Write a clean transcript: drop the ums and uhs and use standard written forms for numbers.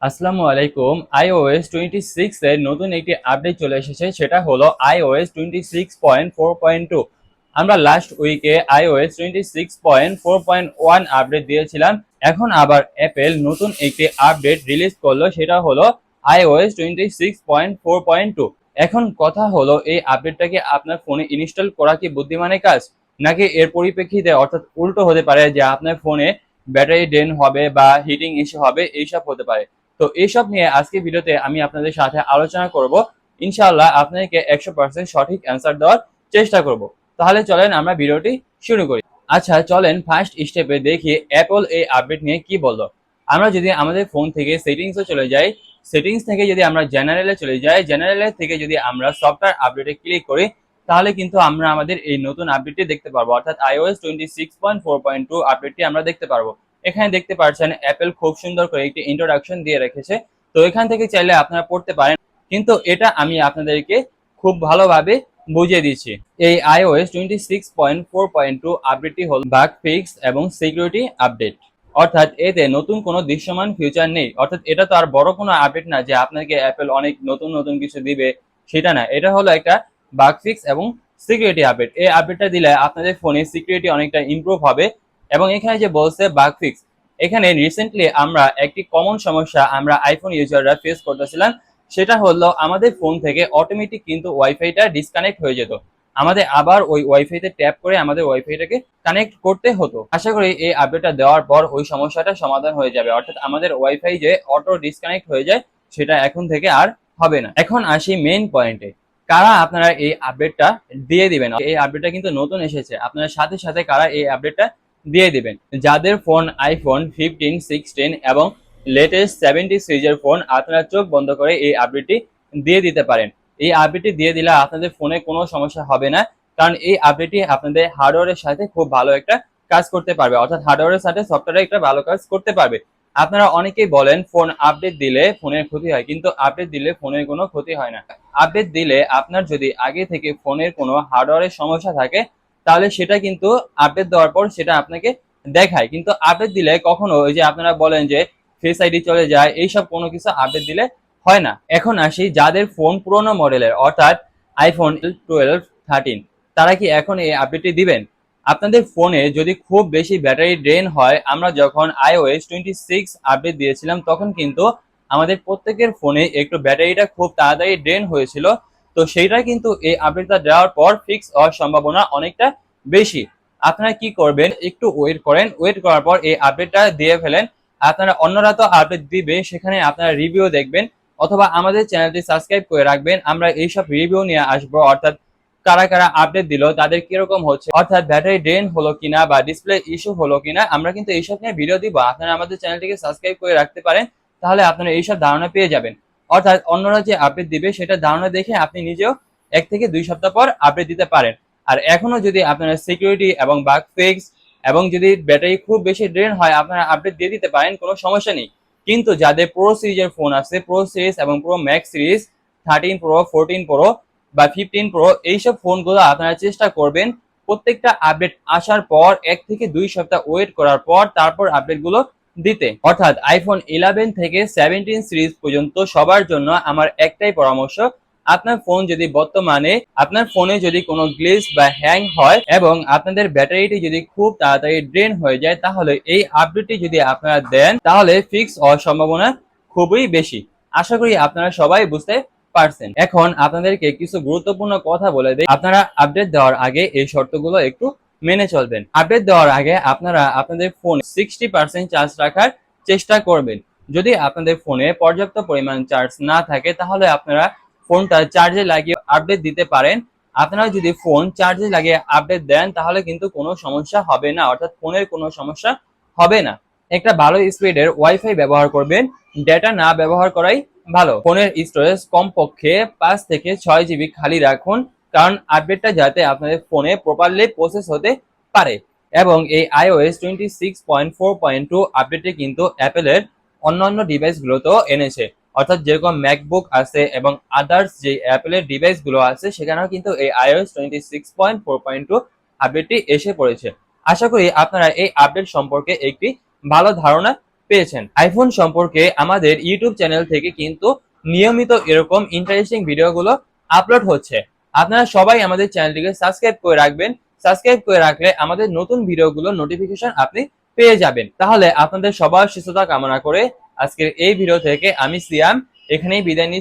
আসসালামু আলাইকুম। iOS 26 এর নতুন একটি আপডেট চলে এসেছে, সেটা হলো iOS 26.4.2। আমরা লাস্ট উইকে iOS 26.4.1 আপডেট দিয়েছিলাম। এখন আবার অ্যাপেল নতুন একটি আপডেট রিলিজ করলো, সেটা হলো iOS 26.4.2। এখন কথা হলো, এই আপডেটটাকে আপনার ফোনে ইনস্টল করা কি বুদ্ধিমানের কাজ, নাকি এর পরিপ্রেক্ষিতে অর্থাৎ উল্টো হতে পারে যে আপনার ফোনে ব্যাটারি ড্রেন হবে বা হিটিং ইস্যু হবে, এইসব হতে পারে। তো এইসব নিয়ে আজকে ভিডিওতে আমি আপনাদের সাথে আলোচনা করব। ইনশাআল্লাহ আপনাদেরকে 100% সঠিক অ্যান্সার দেওয়ার চেষ্টা করব। তাহলে চলেন আমরা ভিডিওটি শুরু করি। আচ্ছা চলেন ফার্স্ট স্টেপে দেখি অ্যাপল এই আপডেট নিয়ে কি বললো। আমরা যদি আমাদের ফোন থেকে সেটিংসে চলে যাই, সেটিংস থেকে যদি আমরা জেনারেলে চলে যাই, জেনারেলের থেকে যদি আমরা সফটওয়্যার আপডেটে ক্লিক করি, তাহলে কিন্তু আমরা আমাদের এই নতুন আপডেটটি দেখতে পারবো, অর্থাৎ iOS 26.4.2 আপডেটটি আমরা দেখতে পারবো। এখানে দেখতে পাচ্ছেন অ্যাপেল খুব সুন্দর করে একটি ইন্ট্রোডাকশন দিয়ে রেখেছে। তো এখান থেকে চাইলে আপনারা পড়তে পারেন, কিন্তু এটা আমি আপনাদেরকে খুব ভালোভাবে বুঝিয়ে দিচ্ছি। এই iOS 26.4.2 আপডেটটি হল বাগ ফিক্স এবং সিকিউরিটি আপডেট। অর্থাৎ এতে নতুন কোনো দৃশ্যমান ফিউচার নেই। অর্থাৎ এটা তো আর বড় কোনো আপডেট না যে আপনাকে অ্যাপেল অনেক নতুন নতুন কিছু দিবে, সেটা না। এটা হলো একটা বাগ ফিক্স এবং সিকিউরিটি আপডেট। এই আপডেটটা দিলে আপনাদের ফোনে সিকিউরিটি অনেকটা ইমপ্রুভ হবে। এবং এখানে যে বলছে বাগ ফিক্স, এখানে রিসেন্টলি আমরা একটি কমন সমস্যা আমরা আইফোন ইউজাররা ফেস করতেছিলাম, সেটা হলো আমাদের ফোন থেকে অটোমেটিক কিন্তু ওয়াইফাইটা ডিসকানেক্ট হয়ে যেত। আমাদের আবার ওই ওয়াইফাইতে ট্যাপ করে আমাদের ওয়াইফাইটাকে কানেক্ট করতে হতো। আশা করি এই আপডেটটা দেওয়ার পর ওই সমস্যাটা সমাধান হয়ে যাবে, অর্থাৎ আমাদের ওয়াইফাই যে অটো ডিসকানেক্ট হয়ে যায় সেটা এখন থেকে আর হবে না। এখন আসি মেইন পয়েন্টে, কারা আপনারা এই আপডেটটা দিয়ে দিবেন। এই আপডেটটা কিন্তু নতুন এসেছে, আপনারা সাথে সাথে কারা এই আপডেটটা দিয়ে দিবেন। যাদের ফোন আইফোন 15, 16 এবং লেটেস্ট 70 সিরিজের ফোন, আপনারা চোখ বন্ধ করে এই আপডেটটি দিয়ে দিতে পারেন। এই আপডেটটি দিয়ে দিলে আপনাদের ফোনে কোনো সমস্যা হবে না, কারণ এই আপডেটটি আপনাদের হার্ডওয়্যারের সাথে খুব ভালো একটা কাজ করতে পারবে, অর্থাৎ হার্ডওয়্যারের সাথে সফটওয়্যারে একটা ভালো কাজ করতে পারবে। আপনারা অনেকেই বলেন ফোন আপডেট দিলে ফোনের ক্ষতি হয়, কিন্তু আপডেট দিলে ফোনের কোনো ক্ষতি হয় না। আপডেট দিলে আপনার যদি আগে থেকে ফোনের কোনো হার্ডওয়্যারের সমস্যা থাকে, তাহলে সেটা কিন্তু আপডেট দেওয়ার পর সেটা আপনাকে দেখায়। কিন্তু আপডেট দিলে কখনো ওই যে আপনারা বলেন যে ফেস আইডি চলে যায়, এইসব কোনো কিছু আপডেট দিলে হয় না। এখন আসি যাদের ফোন পুরোনো মডেলের, অর্থাৎ আইফোন 12, 13, তারা কি এখন এই আপডেটটি দিবেন? আপনাদের ফোনে যদি খুব বেশি ব্যাটারি ড্রেন হয়, আমরা যখন iOS 26 আপডেট দিয়েছিলাম তখন কিন্তু আমাদের প্রত্যেকের ফোনে একটু ব্যাটারিটা খুব তাড়াতাড়ি ড্রেন হয়েছিল। তো সেইটা কিন্তু এই আপডেটটা দেওয়ার পর ফিক্স হওয়ার সম্ভাবনা অনেকটা বেশি। আপনারা কি করবেন, একটু ওয়েট করেন, ওয়েট করার পর এই আপডেটটা দিয়ে ফেলেন। আপনারা অন্যরা তো আপডেট দিবে, সেখানে আপনারা রিভিউ দেখবেন, অথবা আমাদের চ্যানেলটি সাবস্ক্রাইব করে রাখবেন। আমরা এইসব রিভিউ নিয়ে আসবো, অর্থাৎ কারা কারা আপডেট দিল, তাদের কিরকম হচ্ছে, অর্থাৎ ব্যাটারি ড্রেন হলো কিনা বা ডিসপ্লে ইস্যু হলো কিনা, আমরা কিন্তু এইসব নিয়ে ভিডিও দিব। আপনারা আমাদের চ্যানেলটিকে সাবস্ক্রাইব করে রাখতে পারেন, তাহলে আপনারা এইসব ধারণা পেয়ে যাবেন। অর্থাৎ অন্যরা যে আপডেট দিবে সেটা ধারণা দেখে আপনি নিজেও 1 থেকে 2 সপ্তাহ পর আপডেট দিতে পারেন। আর এখনো যদি আপনারা সিকিউরিটি এবং বাগ ফিক্স এবং যদি ব্যাটারি খুব বেশি ড্রেন হয়, আপনারা আপডেট দিয়ে দিতে পারেন, কোনো সমস্যা নেই। কিন্তু যাদের প্রো সিরিজের ফোন আছে, প্রো সিরিজ এবং pro max series, 13 pro, 14 pro বা 15 প্রো, এইসব ফোনগুলো আপনারা চেষ্টা করবেন প্রত্যেকটা আপডেট আসার পর 1 থেকে 2 সপ্তাহ ওয়েট করার পর তারপর আপডেটগুলো দিতে। অর্থাৎ আইফোন 11 থেকে 17 সিরিজ পর্যন্ত সবার জন্য আমার একটাই পরামর্শ, আপনার ফোন যদি বর্তমানে আপনার ফোনে যদি কোনো গ্লিচ বা হ্যাং হয় এবং আপনাদের ব্যাটারিটি যদি খুব তাড়াতাড়ি ড্রেন হয়ে যায়, তাহলে এই আপডেটটি যদি আপনারা দেন তাহলে ফিক্স হওয়ার সম্ভাবনা খুবই বেশি। আশা করি আপনারা সবাই বুঝতে পারছেন। এখন আপনাদেরকে কিছু গুরুত্বপূর্ণ কথা বলে দেই, আপনারা আপডেট দেওয়ার আগে এই শর্তগুলো একটু মেনে চলবেন। আপডেট দেওয়ার আগে আপনারা আপনাদের ফোন 60% চার্জ রাখার চেষ্টা করবেন। যদি আপনাদের ফোনে পর্যাপ্ত পরিমাণ চার্জ না থাকে, তাহলে আপনারা ফোনটা চার্জে লাগিয়ে আপডেট দিতে পারেন। আপনারা যদি ফোন চার্জে লাগিয়ে আপডেট দেন তাহলে কিন্তু কোনো সমস্যা হবে না, অর্থাৎ ফোনের কোনো সমস্যা হবে না। একটা ভালো স্পিডের ওয়াইফাই ব্যবহার করবেন, ডেটা না ব্যবহার করাই ভালো। ফোনের স্টোরেজ কমপক্ষে 5 থেকে 6 জিবি খালি রাখুন, কারণ আপডেটটা যাতে আপনাদের ফোনে প্রপারলি প্রসেস হতে পারে। এবং এই iOS 26.4.2 আপডেটে কিন্তু অ্যাপেলের অন্যান্য ডিভাইসগুলোতেও এনেছে, অর্থাৎ যেরকম ম্যাকবুক আছে এবং আদার্স যে অ্যাপেলের ডিভাইসগুলো আছে, সেখানেও কিন্তু এই iOS 26.4.2 আপডেটটি এসে পড়েছে। আশা করি আপনারা এই আপডেট সম্পর্কে একটি ভালো ধারণা পেয়েছেন। আইফোন সম্পর্কে আমাদের ইউটিউব চ্যানেল থেকে কিন্তু নিয়মিত এরকম ইন্টারেস্টিং ভিডিওগুলো আপলোড হচ্ছে। আপনারা সবাই আমাদের চ্যানেলটিকে সাবস্ক্রাইব করে রাখবেন। সাবস্ক্রাইব করে রাখলে আমাদের নতুন ভিডিওগুলো নোটিফিকেশন আপনি পেয়ে যাবেন। তাহলে আপনাদের সবার সুস্থতা কামনা করে আজকের এই ভিডিও থেকে আমি সিয়াম এখানেই বিদায় নিচ্ছি।